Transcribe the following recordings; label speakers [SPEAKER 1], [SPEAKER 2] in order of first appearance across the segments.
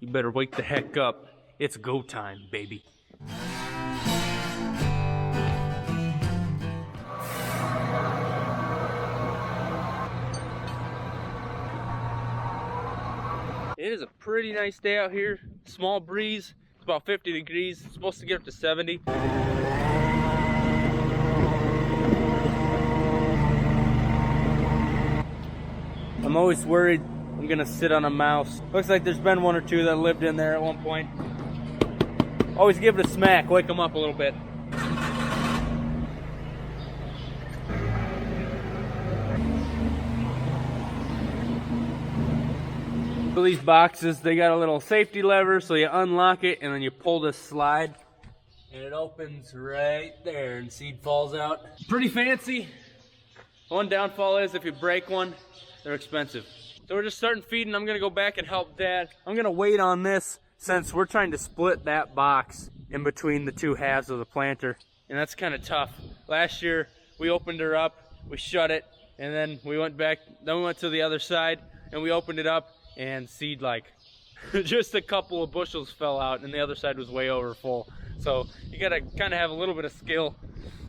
[SPEAKER 1] You better wake the heck up. It's go time, baby. It is a pretty nice day out here. Small breeze. It's about 50 degrees. It's supposed to get up to 70. I'm always worried I'm gonna sit on a mouse. Looks like there's been one or two that lived in there at one point. Always give it a smack, wake them up a little bit. For these boxes, they got a little safety lever, so you unlock it and then you pull this slide and it opens right there and seed falls out. Pretty fancy. One downfall is if you break one, they're expensive. So we're just starting feeding. I'm gonna go back and help Dad. I'm gonna wait on this since we're trying to split that box in between the two halves of the planter. And that's kind of tough. Last year, we opened her up, we shut it, and then we went back, then we went to the other side and we opened it up and seed like just a couple of bushels fell out and the other side was way over full. So you gotta kind of have a little bit of skill.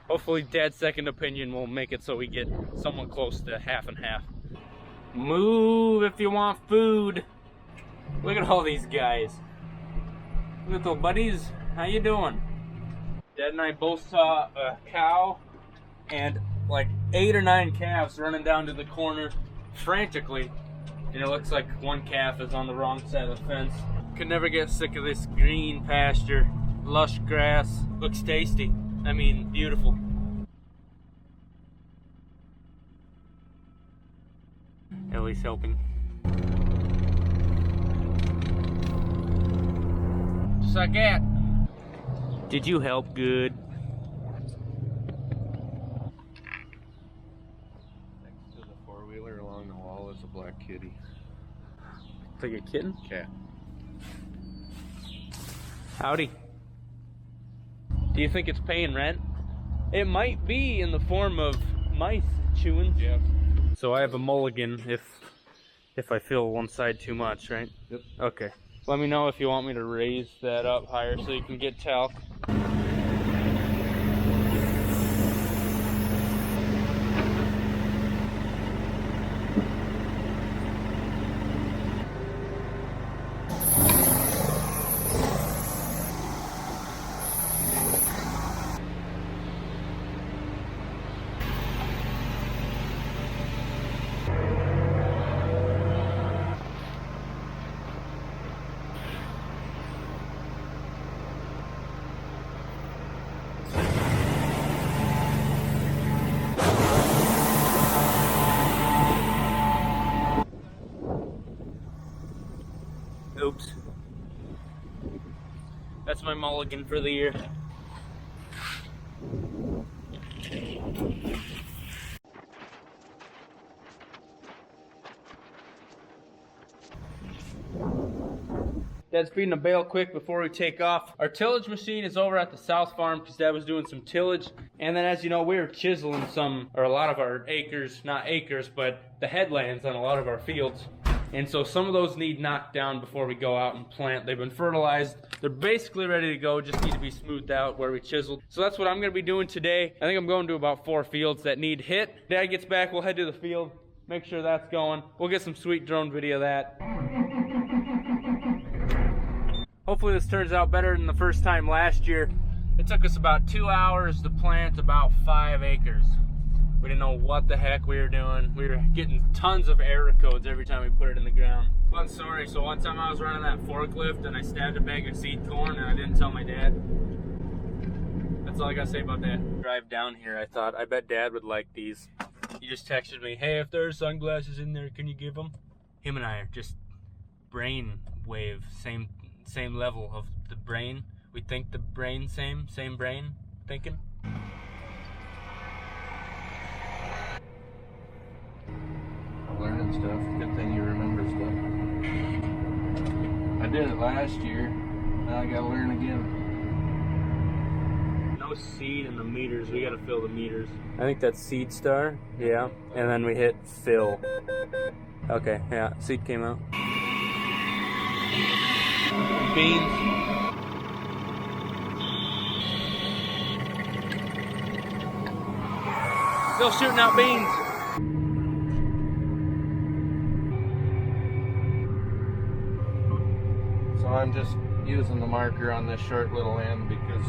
[SPEAKER 1] Hopefully Dad's second opinion will make it so we get somewhat close to half and half. Move if you want food. Look at all these guys. Little buddies, how you doing? Dad and I both saw a cow and like 8 or 9 calves running down to the corner frantically. And it looks like one calf is on the wrong side of the fence. Could never get sick of this green pasture. Lush grass. Looks tasty. I mean, beautiful. Ellie's helping. Suck at. Did you help good?
[SPEAKER 2] Next to the four-wheeler along the wall is a black kitty.
[SPEAKER 1] It's like a kitten?
[SPEAKER 2] Cat.
[SPEAKER 1] Howdy. Do you think it's paying rent? It might be in the form of mice chewing.
[SPEAKER 2] Yeah.
[SPEAKER 1] So I have a mulligan if I feel one side too much, right?
[SPEAKER 2] Yep.
[SPEAKER 1] Okay. Let me know if you want me to raise that up higher so you can get talc. Oops. That's my mulligan for the year. Dad's feeding a bale quick before we take off. Our tillage machine is over at the South Farm because Dad was doing some tillage. And then as you know, we were chiseling a lot of our acres, not acres, but the headlands on a lot of our fields. And so some of those need knocked down before we go out and plant. They've been fertilized. They're basically ready to go, just need to be smoothed out where we chiseled. So that's what I'm gonna be doing today. I think I'm going to about 4 fields that need hit. Dad gets back, we'll head to the field, make sure that's going. We'll get some sweet drone video of that. Hopefully this turns out better than the first time last year. It took us about 2 hours to plant about 5 acres. We didn't know what the heck we were doing. We were getting tons of error codes every time we put it in the ground. Fun story, so one time I was running that forklift and I stabbed a bag of seed corn and I didn't tell my dad. That's all I gotta say about that. Drive down here, I thought, I bet Dad would like these. He just texted me, hey, if there's sunglasses in there, can you give them? Him and I are just brain wave, same level of the brain. We think the brain same brain thinking.
[SPEAKER 2] Learning stuff. Good thing you remember stuff. I did it last year. Now I gotta learn again.
[SPEAKER 1] No seed in the meters. We gotta fill the meters. I think that's seed star. Yeah. And then we hit fill. Okay. Yeah. Seed came out. beans. Still shooting out beans.
[SPEAKER 2] So I'm just using the marker on this short little end because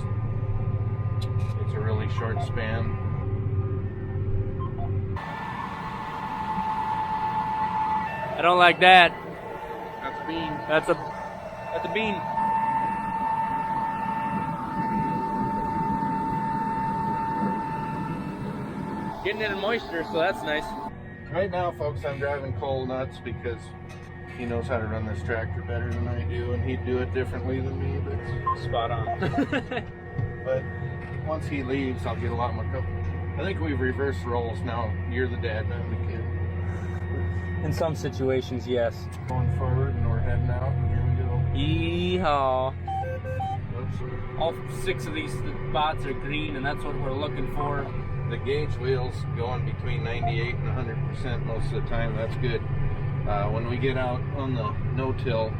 [SPEAKER 2] it's a really short span.
[SPEAKER 1] I don't like that.
[SPEAKER 2] That's a bean.
[SPEAKER 1] That's a bean. Getting it in moisture, so that's nice.
[SPEAKER 2] Right now, folks, I'm driving Cole nuts because he knows how to run this tractor better than I do, and he'd do it differently than me, but
[SPEAKER 1] Spot on.
[SPEAKER 2] but once he leaves, I'll get a lot more comfortable. I think we've reversed roles now. You're the dad and I'm the kid.
[SPEAKER 1] In some situations, yes.
[SPEAKER 2] Going forward and we're heading out, and here we go.
[SPEAKER 1] Yeehaw.
[SPEAKER 2] Oops.
[SPEAKER 1] All 6 of these spots are green, and that's what we're looking for.
[SPEAKER 2] The gauge wheel's going between 98 and 100% most of the time. That's good. When we get out on the no-till,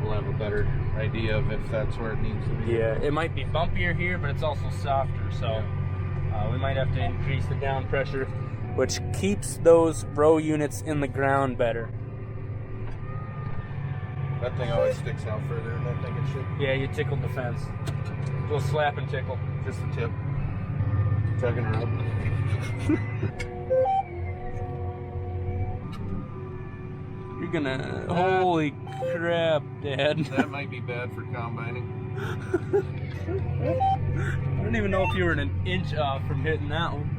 [SPEAKER 2] we'll have a better idea of if that's where it needs to be.
[SPEAKER 1] Yeah, it might be bumpier here, but it's also softer, so we might have to increase the down pressure, which keeps those row units in the ground better.
[SPEAKER 2] That thing always sticks out further than I think it should.
[SPEAKER 1] Yeah, you tickled the fence. Go slap and tickle.
[SPEAKER 2] Just the tip. Tugging her up.
[SPEAKER 1] You're gonna... Holy crap, Dad.
[SPEAKER 2] That might be bad for combining.
[SPEAKER 1] I don't even know if you were an inch off from hitting that one.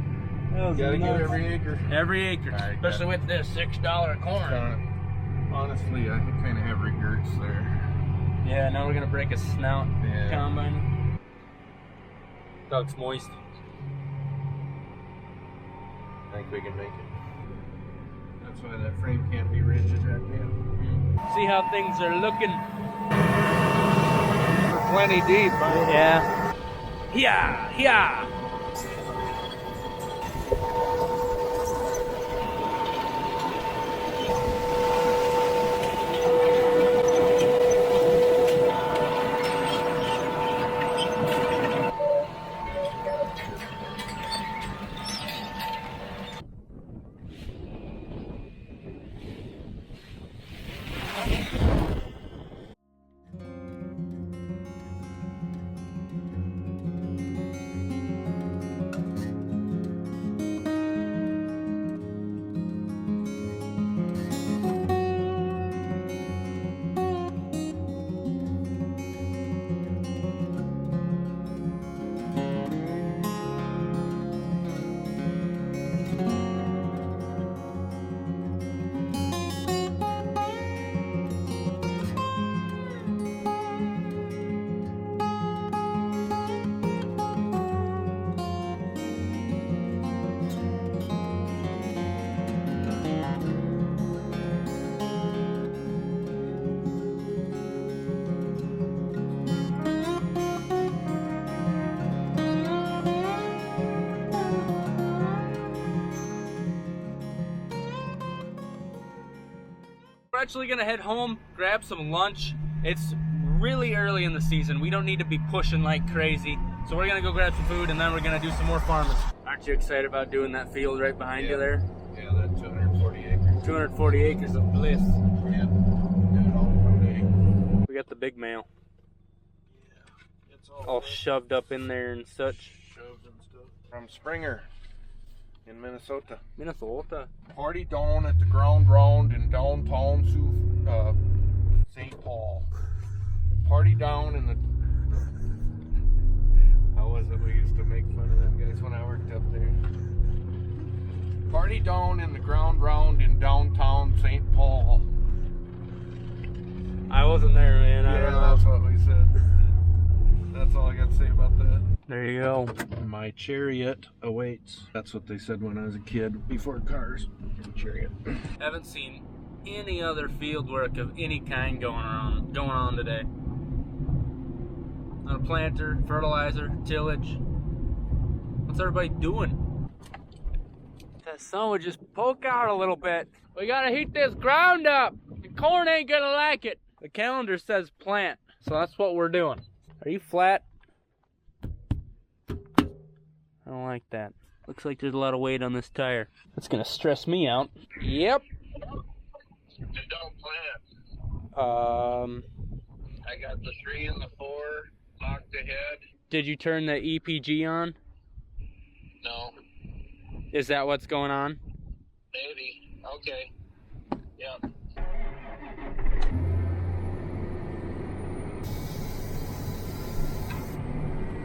[SPEAKER 1] That was
[SPEAKER 2] Gotta
[SPEAKER 1] nuts.
[SPEAKER 2] give every acre.
[SPEAKER 1] Every acre.
[SPEAKER 2] Right,
[SPEAKER 1] Especially with this $6 corn.
[SPEAKER 2] Honestly, I kind of have regrets there.
[SPEAKER 1] Yeah, now we're gonna break a snout combine. Doug's moist.
[SPEAKER 2] I think we can make it. That's why that frame can't be rigid right now.
[SPEAKER 1] See how things are looking.
[SPEAKER 2] We're plenty deep, huh?
[SPEAKER 1] Yeah. Yeah. We're actually gonna head home, grab some lunch. It's really early in the season. We don't need to be pushing like crazy. So we're gonna go grab some food and then we're gonna do some more farming. Aren't you excited about doing that field right behind you there?
[SPEAKER 2] Yeah, that 240 acres.
[SPEAKER 1] 240 acres of bliss.
[SPEAKER 2] Yeah. Do it all in one day.
[SPEAKER 1] We got the big mail.
[SPEAKER 2] Yeah. It's
[SPEAKER 1] All shoved up in there and such.
[SPEAKER 2] shoved and stuff. From Springer in Minnesota.
[SPEAKER 1] Minnesota.
[SPEAKER 2] Party down at the ground round in downtown St. Paul. Party down in the... How was it? We used to make fun of them guys when I worked up there. Party down in the ground round in downtown St. Paul.
[SPEAKER 1] I wasn't there, man. I don't know.
[SPEAKER 2] That's what we said. That's all I got to say about that.
[SPEAKER 1] There you go.
[SPEAKER 2] My chariot awaits. That's what they said when I was a kid, before cars. Chariot.
[SPEAKER 1] Haven't seen any other field work of any kind going on today. Not a planter, fertilizer, tillage. What's everybody doing? That sun would just poke out a little bit. We gotta heat this ground up. The corn ain't gonna like it. The calendar says plant. So that's what we're doing. Are you flat? I don't like that. Looks like there's a lot of weight on this tire. That's gonna stress me out. Yep.
[SPEAKER 2] Just don't plan. I got the 3 and the 4 locked ahead.
[SPEAKER 1] Did you turn the EPG on?
[SPEAKER 2] No.
[SPEAKER 1] Is that what's going on?
[SPEAKER 2] Maybe. Okay. Yep.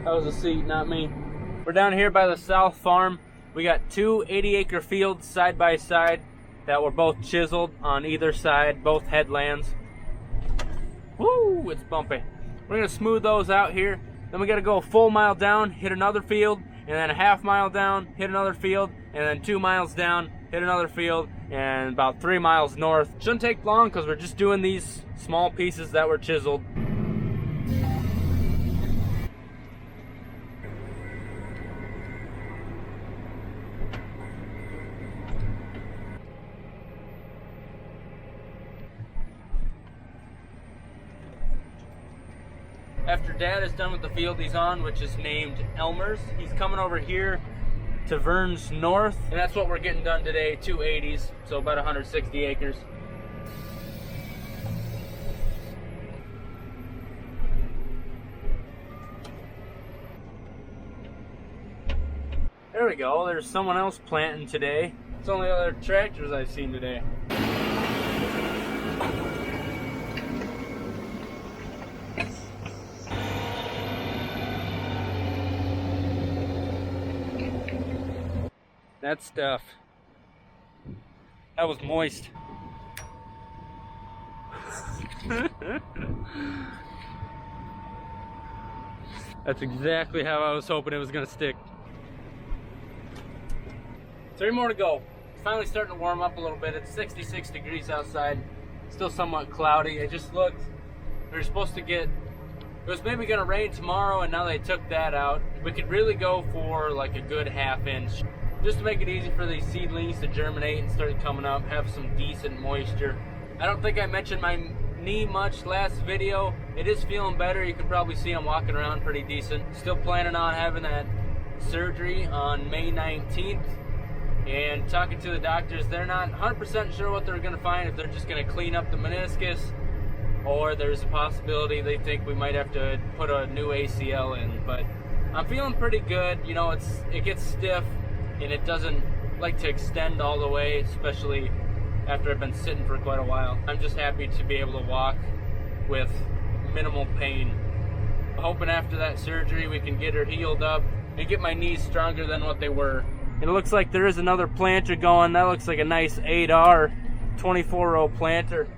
[SPEAKER 1] That was the seat, not me. We're down here by the South Farm. We got 2 80-acre fields side by side that were both chiseled on either side, both headlands. Woo, it's bumpy. We're gonna smooth those out here. Then we gotta go a full mile down, hit another field, and then a half mile down, hit another field, and then 2 miles down, hit another field, and about 3 miles north. Shouldn't take long because we're just doing these small pieces that were chiseled. After Dad is done with the field he's on, which is named Elmer's, he's coming over here to Vernon's north, and that's what we're getting done today, 2 80s, so about 160 acres. There we go, there's someone else planting today. It's the only other tractors I've seen today. That stuff, that was moist. That's exactly how I was hoping it was gonna stick. 3 more to go. It's finally starting to warm up a little bit. It's 66 degrees outside. Still somewhat cloudy. It just looked, we were supposed to get, it was maybe gonna rain tomorrow, and now they took that out. We could really go for like a good ½ inch. Just to make it easy for these seedlings to germinate and start coming up, have some decent moisture. I don't think I mentioned my knee much last video. It is feeling better. You can probably see I'm walking around pretty decent. Still planning on having that surgery on May 19th. And talking to the doctors, they're not 100% sure what they're gonna find, if they're just gonna clean up the meniscus, or there's a possibility they think we might have to put a new ACL in. But I'm feeling pretty good. You know, it gets stiff, and it doesn't like to extend all the way, especially after I've been sitting for quite a while. I'm just happy to be able to walk with minimal pain. I'm hoping after that surgery we can get her healed up and get my knees stronger than what they were. It looks like there is another planter going. That looks like a nice 8R 24-row planter.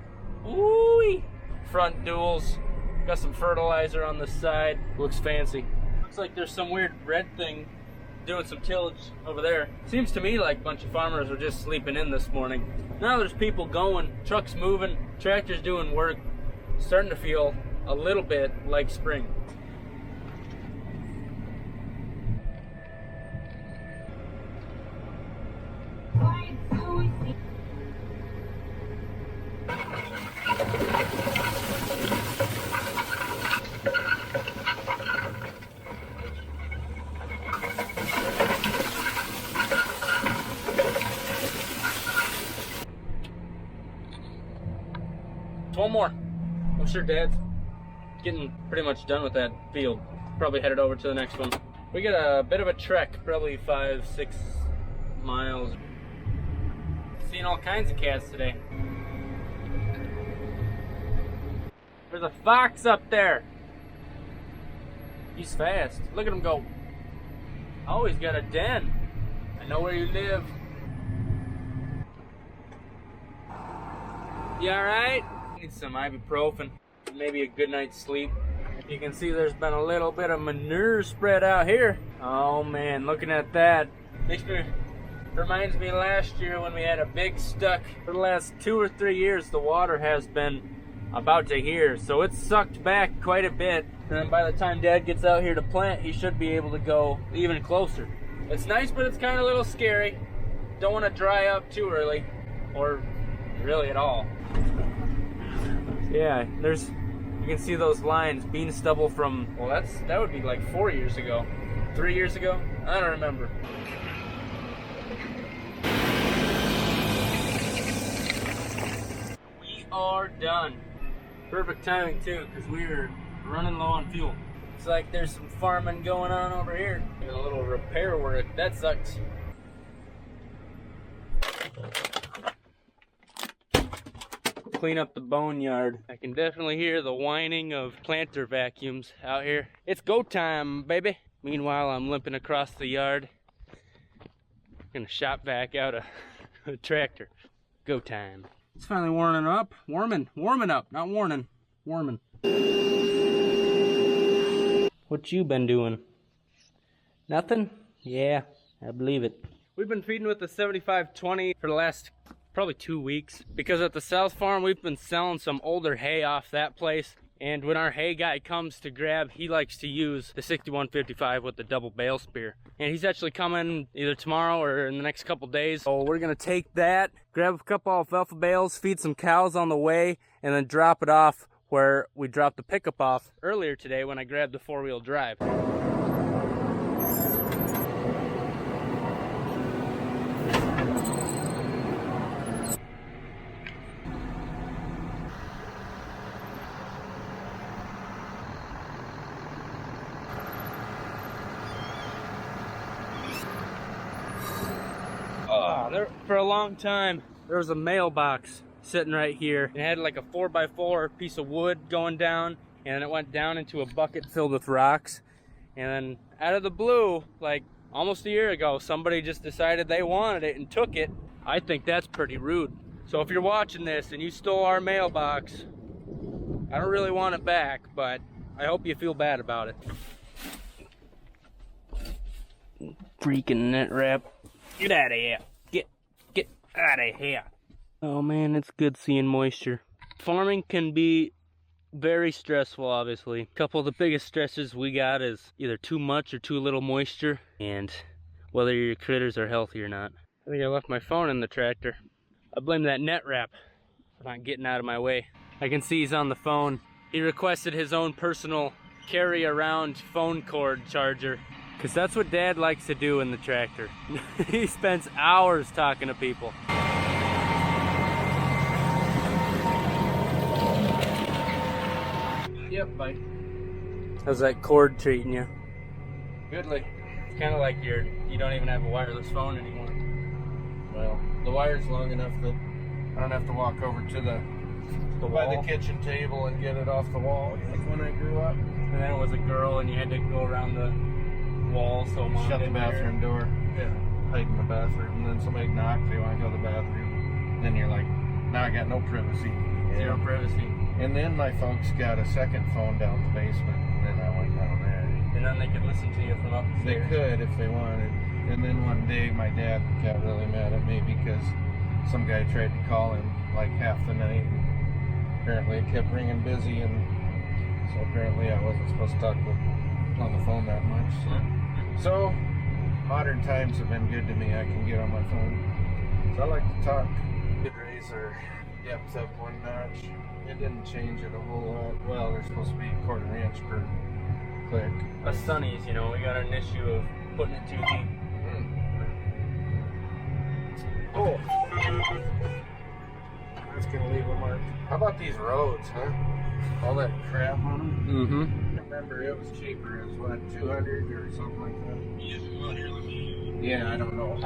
[SPEAKER 1] Ooh-wee. Front duals. Got some fertilizer on the side. Looks fancy. Looks like there's some weird red thing doing some tillage over there. Seems to me like a bunch of farmers were just sleeping in this morning. Now there's people going, trucks moving, tractors doing work. Starting to feel a little bit like spring. One more. I'm sure Dad's getting pretty much done with that field. Probably headed over to the next one. We got a bit of a trek, probably 5-6 miles. Seeing all kinds of cats today. There's a fox up there. He's fast. Look at him go. Oh, he's got a den. I know where you live. You alright? Need some ibuprofen, maybe a good night's sleep. You can see there's been a little bit of manure spread out here. Oh man, looking at that reminds me last year when we had a big stuck. For the last 2 or 3 years the water has been about to here, so it's sucked back quite a bit, and then by the time Dad gets out here to plant, he should be able to go even closer. It's nice, but it's kind of a little scary. Don't want to dry up too early, or really at all. Yeah, there's You can see those lines, bean stubble from, well, that would be like 4 years ago, 3 years ago. I don't remember. We are done. Perfect timing too, because we are running low on fuel. It's like there's some farming going on over here. And a little repair work. That sucks. Clean up the boneyard. I can definitely hear the whining of planter vacuums out here. It's go time, baby. Meanwhile, I'm limping across the yard. Gonna shop back out a tractor. Go time. It's finally warming up. Warming up, not warning. Warming. What you been doing? Nothing? Yeah, I believe it. We've been feeding with the 75-20 for the last probably 2 weeks, because at the South Farm we've been selling some older hay off that place, and when our hay guy comes to grab, he likes to use the 6155 with the double bale spear, and he's actually coming either tomorrow or in the next couple days. So we're gonna take that, grab a couple alfalfa bales, feed some cows on the way, and then drop it off where we dropped the pickup off earlier today when I grabbed the 4-wheel drive. For a long time, there was a mailbox sitting right here. It had like a 4x4 piece of wood going down, and it went down into a bucket filled with rocks. And then out of the blue, like almost a year ago, somebody just decided they wanted it and took it. I think that's pretty rude. So if you're watching this and you stole our mailbox, I don't really want it back, but I hope you feel bad about it. Freaking net wrap. Get out of here. Get out of here. Oh man, it's good seeing moisture. Farming can be very stressful, obviously. A couple of the biggest stresses we got is either too much or too little moisture, and whether your critters are healthy or not. I think I left my phone in the tractor. I blame that net wrap for not getting out of my way. I can see he's on the phone. He requested his own personal carry around phone cord charger, because that's what Dad likes to do in the tractor. He spends hours talking to people. Yep, bye. How's that cord treating you? Goodly. It's kind of like you don't even have a wireless phone anymore.
[SPEAKER 2] Well, the wire's long enough that I don't have to walk over to the by the kitchen table and get it off the wall like when I grew up.
[SPEAKER 1] And then it was a girl and you had to go around the wall, so Mom
[SPEAKER 2] shut the bathroom door.
[SPEAKER 1] Yeah.
[SPEAKER 2] Hide in the bathroom, and then somebody knocks, they want to go to the bathroom. Then you're like, now I got no privacy.
[SPEAKER 1] Zero privacy.
[SPEAKER 2] And then my folks got a second phone down the basement, and then I went down there.
[SPEAKER 1] And then they could listen to you from upstairs.
[SPEAKER 2] They could if they wanted. And then one day my dad got really mad at me because some guy tried to call him like half the night. Apparently it kept ringing busy, and so apparently I wasn't supposed to talk on the phone that much. So modern times have been good to me. I can get on my phone. So I like to talk. Did raise our depth up one notch. It didn't change it a whole lot. Well, they're supposed to be 1/4 inch per click.
[SPEAKER 1] Us sunnies, you know, we got an issue of putting it too deep.
[SPEAKER 2] Oh, that's gonna leave a mark. How about these roads, huh? All that crap on them.
[SPEAKER 1] Mm-hmm.
[SPEAKER 2] I remember it was cheaper. It was what, 200 or something like that. Yeah, I don't know.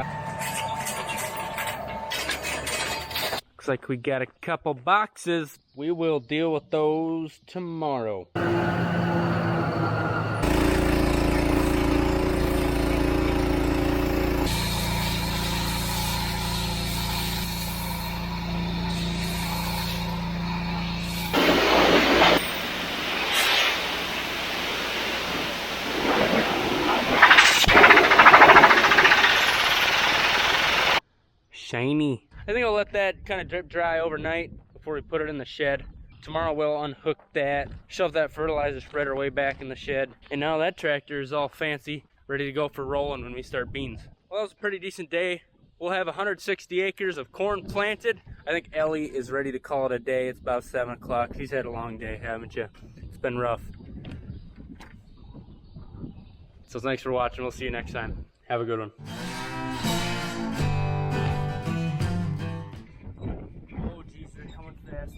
[SPEAKER 1] Looks like we got a couple boxes. We will deal with those tomorrow. Shiny. I think I'll let that kind of drip dry overnight before we put it in the shed. Tomorrow we'll unhook that, shove that fertilizer spreader way back in the shed. And now that tractor is all fancy, ready to go for rolling when we start beans. Well, it was a pretty decent day. we'll have 160 acres of corn planted. I think Ellie is ready to call it a day. It's about 7 o'clock. She's had a long day, haven't you? It's been rough. So thanks for watching. We'll see you next time. Have a good one. Oh, geez, they're coming fast.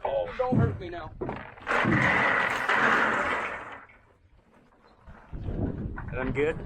[SPEAKER 1] Oh, don't hurt me now. And I'm good.